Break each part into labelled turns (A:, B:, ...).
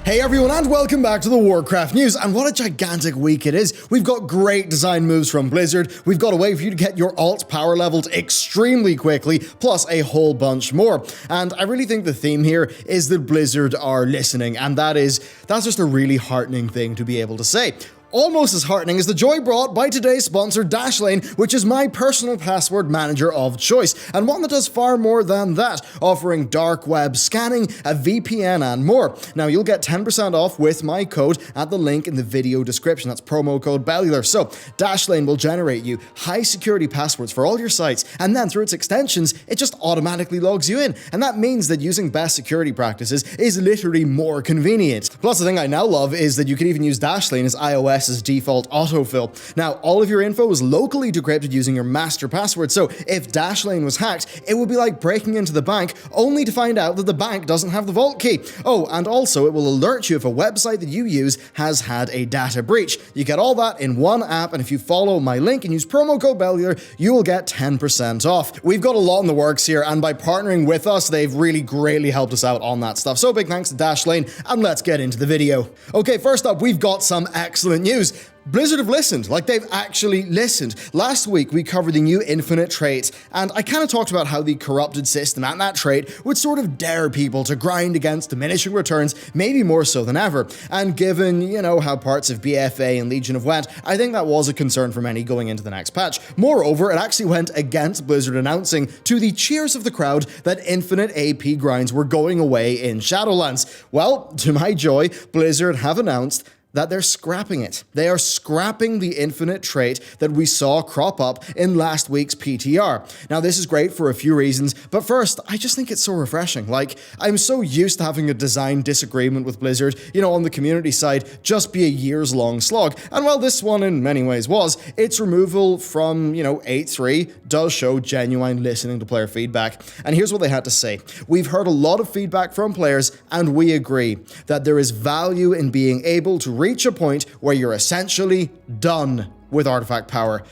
A: Hey everyone, and welcome back to the Warcraft news, and what a gigantic week it is. We've got great design moves from Blizzard, we've got a way for you to get your alt power leveled extremely quickly, plus a whole bunch more. And I really think the theme here is that Blizzard are listening, and that's just a really heartening thing to be able to say. Almost as heartening as the joy brought by today's sponsor Dashlane, which is my personal password manager of choice, and one that does far more than that, offering dark web scanning, a VPN, and more. Now, you'll get 10% off with my code at the link in the video description. That's promo code BELLULAR. So, Dashlane will generate you high security passwords for all your sites, and then through its extensions, it just automatically logs you in. And that means that using best security practices is literally more convenient. Plus, the thing I now love is that you can even use Dashlane as iOS's default autofill. Now, all of your info is locally decrypted using your master password, so if Dashlane was hacked, it would be like breaking into the bank, only to find out that the bank doesn't have the vault key. Oh, and also it will alert you if a website that you use has had a data breach. You get all that in one app, and if you follow my link and use promo code BELLULAR, you will get 10% off. We've got a lot in the works here, and by partnering with us, they've really greatly helped us out on that stuff. So big thanks to Dashlane, and let's get into the video. Okay, first up, we've got some excellent news. Blizzard have listened, like they've actually listened. Last week, we covered the new infinite trait, and I kind of talked about how the corrupted system and that trait would sort of dare people to grind against diminishing returns, maybe more so than ever. And given, how parts of BFA and Legion have went, I think that was a concern for many going into the next patch. Moreover, it actually went against Blizzard announcing, to the cheers of the crowd, that infinite AP grinds were going away in Shadowlands. Well, to my joy, Blizzard have announced that they're scrapping it. They are scrapping the infinite trait that we saw crop up in last week's PTR. Now, this is great for a few reasons, but first, I just think it's so refreshing. Like, I'm so used to having a design disagreement with Blizzard, on the community side, just be a years-long slog. And while this one in many ways was, its removal from, 8.3 does show genuine listening to player feedback. And here's what they had to say. We've heard a lot of feedback from players, and we agree that there is value in being able to reach a point where you're essentially done with artifact power.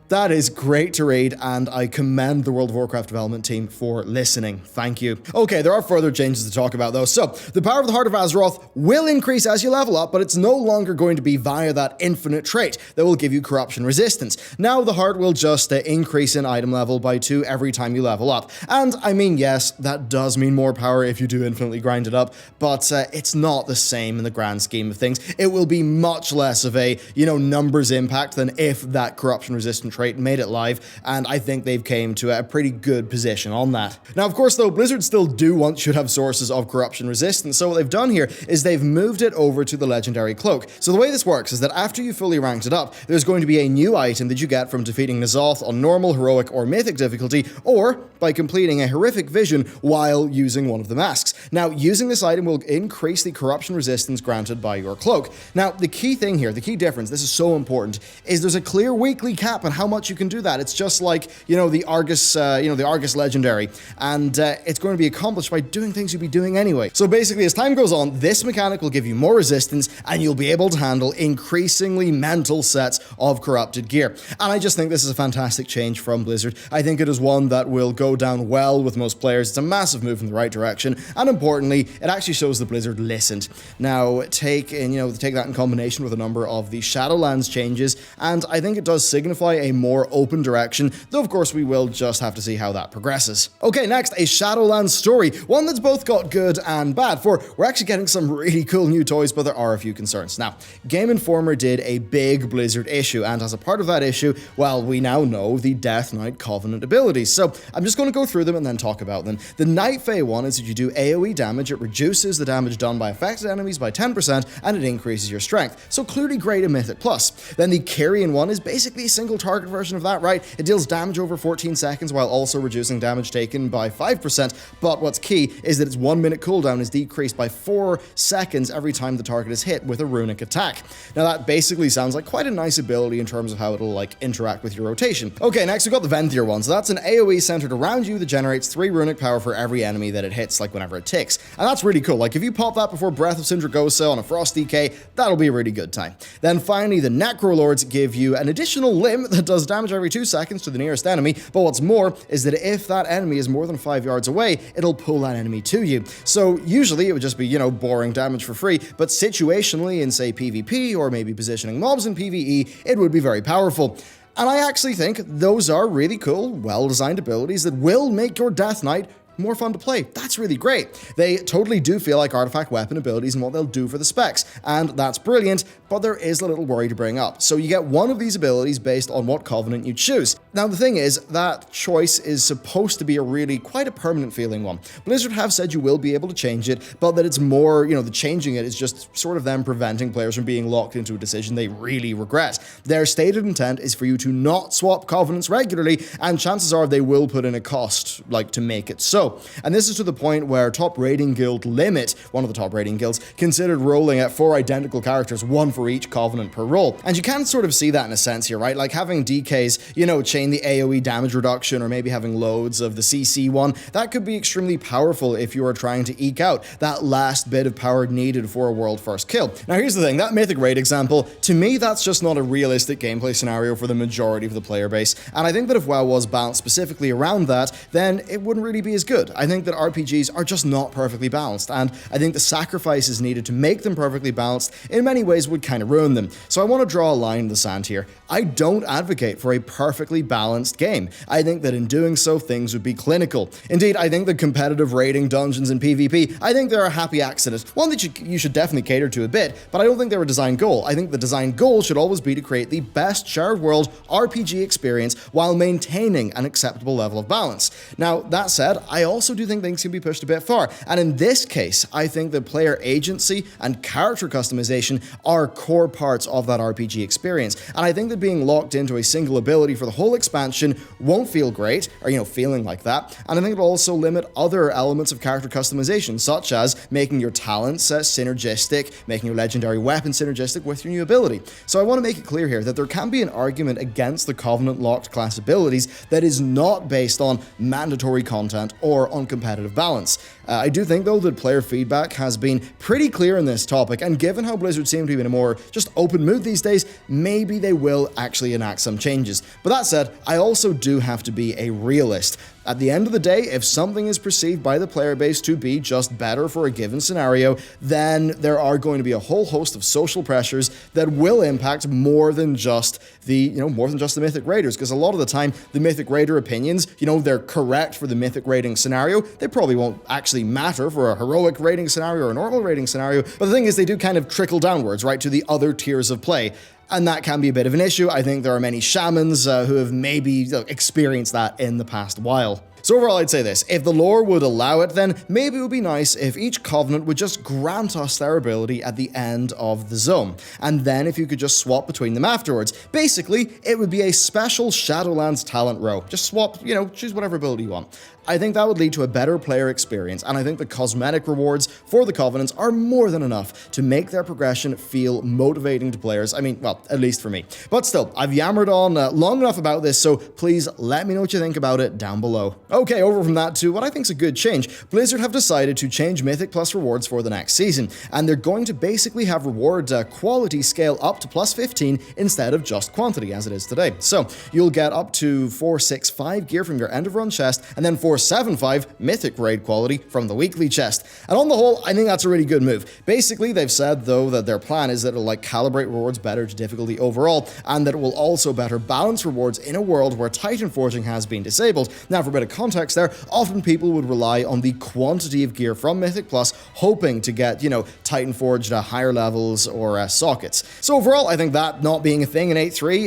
A: That is great to read, and I commend the World of Warcraft development team for listening. Thank you. Okay, there are further changes to talk about though. So, the power of the Heart of Azeroth will increase as you level up, but it's no longer going to be via that infinite trait that will give you corruption resistance. Now, the heart will just increase in item level by 2 every time you level up. And I mean, yes, that does mean more power if you do infinitely grind it up, but it's not the same in the grand scheme of things. It will be much less of a, numbers impact than if that corruption resistant trait made it live, and I think they've came to a pretty good position on that. Now, of course, though, Blizzard still should have sources of corruption resistance, so what they've done here is they've moved it over to the legendary cloak. So the way this works is that after you fully ranked it up, there's going to be a new item that you get from defeating N'Zoth on normal, heroic, or mythic difficulty, or by completing a horrific vision while using one of the masks. Now, using this item will increase the corruption resistance granted by your cloak. Now, the key thing here, the key difference, this is so important, is there's a clear weekly cap on how much you can do that. It's just like, the Argus, the Argus legendary, and it's going to be accomplished by doing things you'd be doing anyway. So basically, as time goes on, this mechanic will give you more resistance, and you'll be able to handle increasingly mental sets of corrupted gear. And I just think this is a fantastic change from Blizzard. I think it is one that will go down well with most players. It's a massive move in the right direction, and importantly, it actually shows that Blizzard listened. Now, take that in combination with a number of the Shadowlands changes, and I think it does signify a more open direction, though of course we will just have to see how that progresses. Okay, next, a Shadowlands story, one that's both got good and bad, for we're actually getting some really cool new toys, but there are a few concerns. Now, GAMEINFORMER did a big Blizzard issue, and as a part of that issue, well, we now know the Death Knight Covenant abilities, so I'm just going to go through them and then talk about them. The Night Fae one is that you do AoE damage, it reduces the damage done by affected enemies by 10%, and it increases your strength, so clearly great in Mythic Plus. Then the Carrion one is basically a single target version of that, right? It deals damage over 14 seconds while also reducing damage taken by 5%, but what's key is that its 1 minute cooldown is decreased by 4 seconds every time the target is hit with a runic attack. Now that basically sounds like quite a nice ability in terms of how it'll interact with your rotation. Okay, next we've got the Venthyr one, so that's an AoE centered around you that generates 3 runic power for every enemy that it hits, whenever it ticks. And that's really cool, if you pop that before Breath of Sindragosa on a Frost DK, that'll be a really good time. Then finally, the Necrolords give you an additional limb that does damage every 2 seconds to the nearest enemy, but what's more is that if that enemy is more than 5 yards away, it'll pull that enemy to you. So usually it would just be, boring damage for free, but situationally in, say, PvP or maybe positioning mobs in PvE, it would be very powerful. And I actually think those are really cool, well-designed abilities that will make your Death Knight more fun to play. That's really great. They totally do feel like artifact weapon abilities and what they'll do for the specs, and that's brilliant, but there is a little worry to bring up. So you get one of these abilities based on what Covenant you choose. Now the thing is, that choice is supposed to be quite a permanent feeling one. Blizzard have said you will be able to change it, but that it's more, the changing it is just sort of them preventing players from being locked into a decision they really regret. Their stated intent is for you to not swap Covenants regularly, and chances are they will put in a cost, to make it so. And this is to the point where Top Rating Guild Limit, one of the top rating guilds, considered rolling at 4 identical characters, 1 for each Covenant per roll. And you can sort of see that in a sense here, right? Like having DKs, chain the AoE damage reduction, or maybe having loads of the CC one, that could be extremely powerful if you are trying to eke out that last bit of power needed for a world first kill. Now here's the thing, that Mythic Raid example, to me that's just not a realistic gameplay scenario for the majority of the player base, and I think that if WoW was balanced specifically around that, then it wouldn't really be as good. I think that RPGs are just not perfectly balanced, and I think the sacrifices needed to make them perfectly balanced in many ways would kind of ruin them. So I want to draw a line in the sand here. I don't advocate for a perfectly balanced game. I think that in doing so, things would be clinical. Indeed, I think the competitive raiding dungeons in PvP, I think they're a happy accident. One that you should definitely cater to a bit, but I don't think they're a design goal. I think the design goal should always be to create the best shared world RPG experience while maintaining an acceptable level of balance. Now, that said, I also do think things can be pushed a bit far, and in this case, I think that player agency and character customization are core parts of that RPG experience, and I think that being locked into a single ability for the whole expansion won't feel great, or feeling like that, and I think it'll also limit other elements of character customization, such as making your talents synergistic, making your legendary weapon synergistic with your new ability. So I want to make it clear here that there can be an argument against the Covenant-locked class abilities that is not based on mandatory content or on competitive balance. I do think, though, that player feedback has been pretty clear in this topic, and given how Blizzard seem to be in a more just open mood these days, maybe they will actually enact some changes. But that said, I also do have to be a realist. At the end of the day, if something is perceived by the player base to be just better for a given scenario, then there are going to be a whole host of social pressures that will impact more than just the Mythic Raiders, because a lot of the time, the Mythic Raider opinions, they're correct for the Mythic raiding scenario. They probably won't actually matter for a heroic raiding scenario or a normal raiding scenario, but the thing is, they do kind of trickle downwards, right, to the other tiers of play. And that can be a bit of an issue. I think there are many shamans who have maybe experienced that in the past while. So overall, I'd say this. If the lore would allow it, then maybe it would be nice if each Covenant would just grant us their ability at the end of the zone. And then if you could just swap between them afterwards. Basically, it would be a special Shadowlands talent row. Just swap, choose whatever ability you want. I think that would lead to a better player experience, and I think the cosmetic rewards for the Covenants are more than enough to make their progression feel motivating to players. I mean, well, at least for me. But still, I've yammered on long enough about this, so please let me know what you think about it down below. Okay, over from that to what I think is a good change. Blizzard have decided to change Mythic Plus rewards for the next season, and they're going to basically have reward quality scale up to plus 15 instead of just quantity as it is today. So you'll get up to 465 gear from your end of run chest, and then 475 Mythic raid quality from the weekly chest. And on the whole, I think that's a really good move. Basically, they've said though that their plan is that it'll calibrate rewards better to difficulty overall, and that it will also better balance rewards in a world where Titan Forging has been disabled. Now, for a bit of context there, often people would rely on the quantity of gear from Mythic Plus, hoping to get, Titan Forged at higher levels or sockets. So overall, I think that not being a thing in 8.3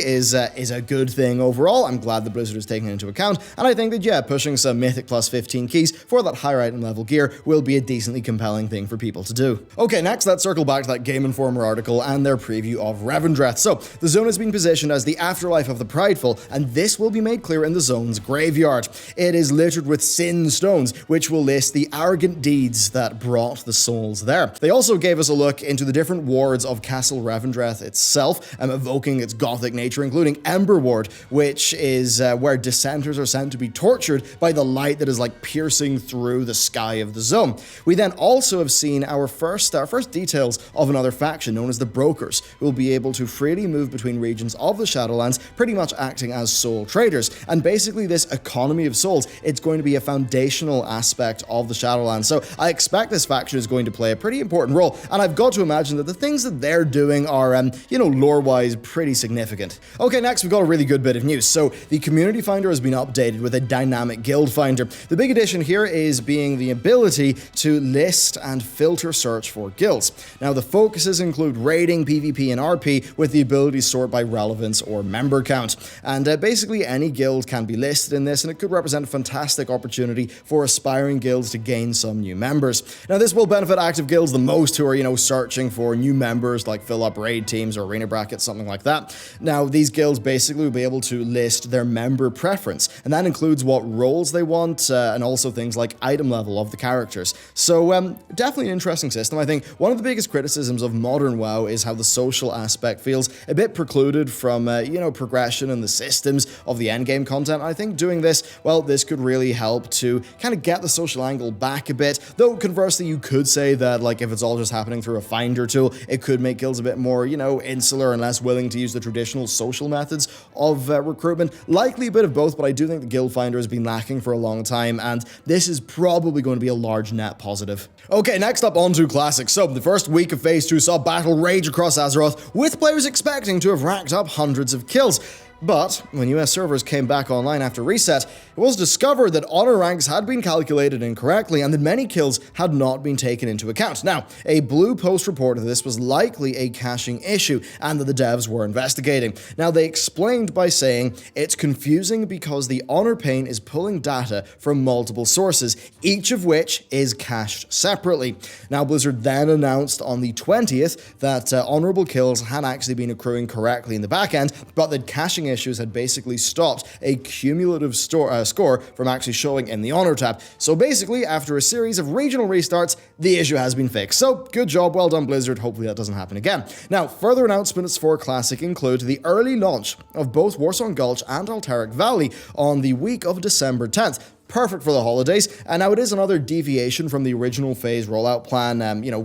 A: is a good thing overall. I'm glad the Blizzard is taking it into account, and I think that, yeah, pushing some Mythic Plus 15 keys for that higher item level gear will be a decently compelling thing for people to do. Okay, next, let's circle back to that Game Informer article and their preview of Revendreth. So, the zone has been positioned as the afterlife of the Prideful, and this will be made clear in the zone's graveyard. It is littered with sin stones, which will list the arrogant deeds that brought the souls there. They also gave us a look into the different wards of Castle Revendreth itself, evoking its gothic nature, including Ember Ward, which is where dissenters are sent to be tortured by the light that is like piercing through the sky of the zone. We then also have seen our first details of another faction known as the Brokers, who will be able to freely move between regions of the Shadowlands, pretty much acting as soul traders. And basically this economy of souls, it's going to be a foundational aspect of the Shadowlands. So I expect this faction is going to play a pretty important role, and I've got to imagine that the things that they're doing are, lore-wise pretty significant. Okay, next we've got a really good bit of news. So the community finder has been updated with a dynamic guild finder. The big addition here is being the ability to list and filter search for guilds. Now the focuses include raiding, PvP, and RP with the ability to sort by relevance or member count. And basically any guild can be listed in this, and it could represent a fantastic opportunity for aspiring guilds to gain some new members. Now this will benefit active guilds the most who are, searching for new members, like fill up raid teams or arena brackets, something like that. Now these guilds basically will be able to list their member preference, and that includes what roles they want and also things like item level of the characters. So definitely an interesting system. I think one of the biggest criticisms of modern WoW is how the social aspect feels a bit precluded from progression and the systems of the endgame content. I think doing this, well, this could really help to kind of get the social angle back a bit, though conversely you could say that like if it's all just happening through a finder tool, it could make guilds a bit more, insular and less willing to use the traditional social methods of recruitment. Likely a bit of both, but I do think the guild finder has been lacking for a long time, and this is probably going to be a large net positive. Okay, next up onto Classic. So the first week of Phase 2 saw battle rage across Azeroth, with players expecting to have racked up hundreds of kills. But when US servers came back online after reset, it was discovered that honor ranks had been calculated incorrectly and that many kills had not been taken into account. Now, a blue post reported that this was likely a caching issue and that the devs were investigating. Now, they explained by saying it's confusing because the honor pane is pulling data from multiple sources, each of which is cached separately. Now, Blizzard then announced on the 20th that honorable kills had actually been accruing correctly in the back end, but that caching issues had basically stopped a cumulative score from actually showing in the honor tab. So basically, after a series of regional restarts, the issue has been fixed. So good job, well done Blizzard, hopefully that doesn't happen again. Now, further announcements for Classic include the early launch of both Warsong Gulch and Alterac Valley on the week of December 10th. Perfect for the holidays, and now it is another deviation from the original phase rollout plan.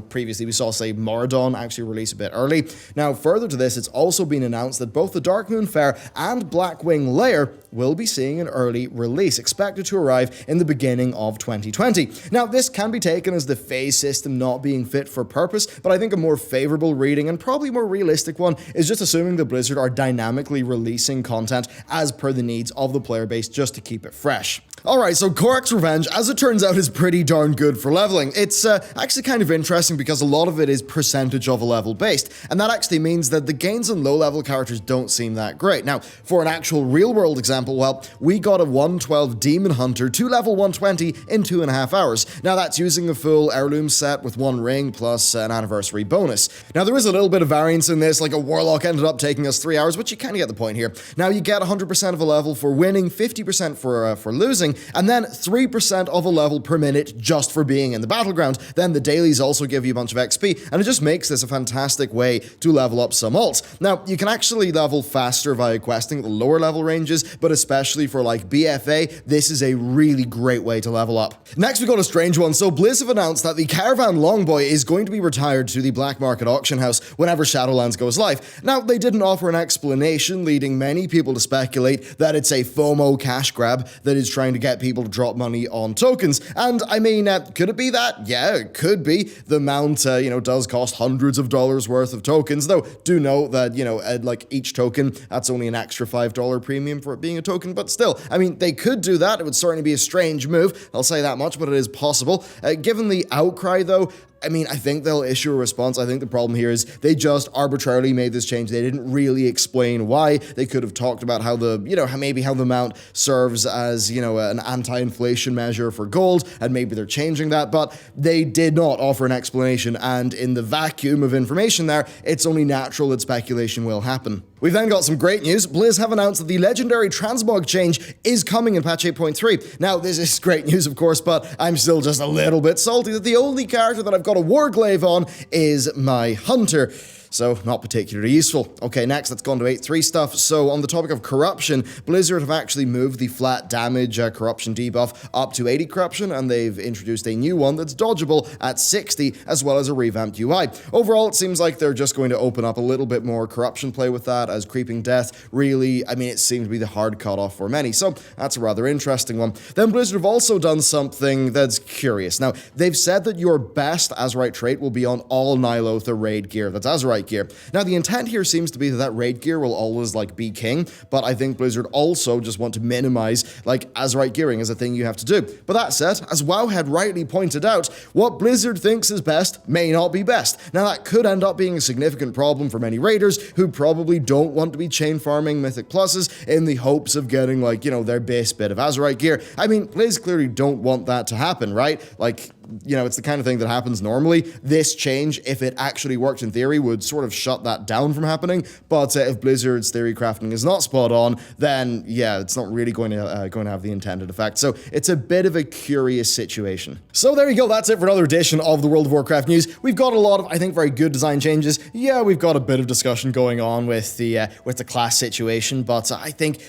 A: Previously we saw, say, Moradon actually release a bit early. Now, further to this, it's also been announced that both the Darkmoon Fair and Blackwing Lair will be seeing an early release, expected to arrive in the beginning of 2020. Now, this can be taken as the phase system not being fit for purpose, but I think a more favorable reading, and probably more realistic one, is just assuming that Blizzard are dynamically releasing content as per the needs of the player base just to keep it fresh. Alright, so KORRAK'S Revenge, as it turns out, is pretty darn good for leveling. It's actually kind of interesting because a lot of it is percentage of a level based, and that actually means that the gains on low-level characters don't seem that great. Now, for an actual real-world example, well, we got a 112 Demon Hunter to level 120 in 2.5 hours. Now, that's using a full heirloom set with 1 ring plus an anniversary bonus. Now, there is a little bit of variance in this, like a Warlock ended up taking us 3 hours, but you kind of get the point here. Now, you get 100% of a level for winning, 50% for losing, and then 3% of a level per minute just for being in the battleground. Then the dailies also give you a bunch of XP, and it just makes this a fantastic way to level up some alts. Now, you can actually level faster via questing at the lower level ranges, but especially for like BFA, this is a really great way to level up. Next, we got a strange one. So Blizz have announced that the Caravan Longboy is going to be retired to the black market auction house whenever Shadowlands goes live. Now, they didn't offer an explanation, leading many people to speculate that it's a FOMO cash grab that is trying to get people to drop money on tokens. And I mean, could it be that? Yeah, it could be. The mount, does cost hundreds of dollars worth of tokens, though do note that, like each token, that's only an extra $5 premium for it being a token, but still, I mean, they could do that. It would certainly be a strange move. I'll say that much, but it is possible. Given the outcry, though, I mean, I think they'll issue a response. I think the problem here is they just arbitrarily made this change. They didn't really explain why. They could have talked about how how the mount serves as, an anti-inflation measure for gold, and maybe they're changing that, but they did not offer an explanation, and in the vacuum of information there, it's only natural that speculation will happen. We've then got some great news. Blizz have announced that the legendary transmog change is coming in patch 8.3. Now, this is great news, of course, but I'm still just a little bit salty that the only character that I've got a Warglaive on is my Hunter. so not particularly useful. Okay, next, let's go on to 8.3 stuff. So on the topic of corruption, Blizzard have actually moved the flat damage corruption debuff up to 80 corruption, and they've introduced a new one that's dodgeable at 60, as well as a revamped UI. Overall, it seems like they're just going to open up a little bit more corruption play with that, as creeping death really, I mean, it seems to be the hard cutoff for many, so that's a rather interesting one. Then Blizzard have also done something that's curious. Now, they've said that your best Azerite trait will be on all Ny'alotha raid gear. That's Azerite gear. Now, the intent here seems to be that raid gear will always, like, be king, but I think Blizzard also just want to minimize, like, Azerite gearing as a thing you have to do. But that said, as Wowhead rightly pointed out, what Blizzard thinks is best may not be best. Now, that could end up being a significant problem for many raiders who probably don't want to be chain farming Mythic Pluses in the hopes of getting, like, you know, their base bit of Azerite gear. I mean, Blizz clearly don't want that to happen, right? Like, you know, it's the kind of thing that happens normally. This change, if it actually worked in theory, would sort of shut that down from happening. But if Blizzard's theory crafting is not spot on, then yeah, it's not really going to have the intended effect. So it's a bit of a curious situation. So there you go. That's it for another edition of the World of Warcraft news. We've got a lot of, I think, very good design changes. Yeah, we've got a bit of discussion going on with the class situation, but I think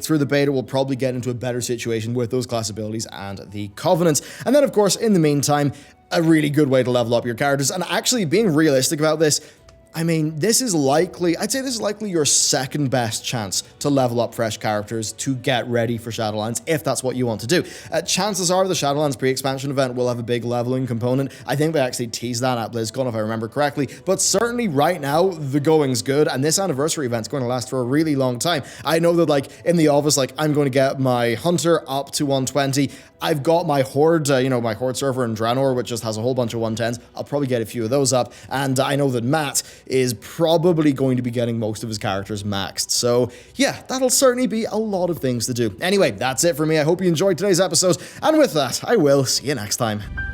A: through the beta we'll probably get into a better situation with those class abilities and the covenants. And then, of course, in the meantime, a really good way to level up your characters. And actually, being realistic about this, I mean, I'd say this is likely your second best chance to level up fresh characters to get ready for Shadowlands, if that's what you want to do. Chances are the Shadowlands pre-expansion event will have a big leveling component. I think they actually teased that at BlizzCon, if I remember correctly, but certainly right now, the going's good, and this anniversary event's going to last for a really long time. I know that, like, in the office, like, I'm going to get my Hunter up to 120. I've got my Horde, my Horde server in Draenor, which just has a whole bunch of 110s. I'll probably get a few of those up, and I know that Matt is probably going to be getting most of his characters maxed. So yeah, that'll certainly be a lot of things to do. Anyway, that's it for me. I hope you enjoyed today's episode, and with that, I will see you next time.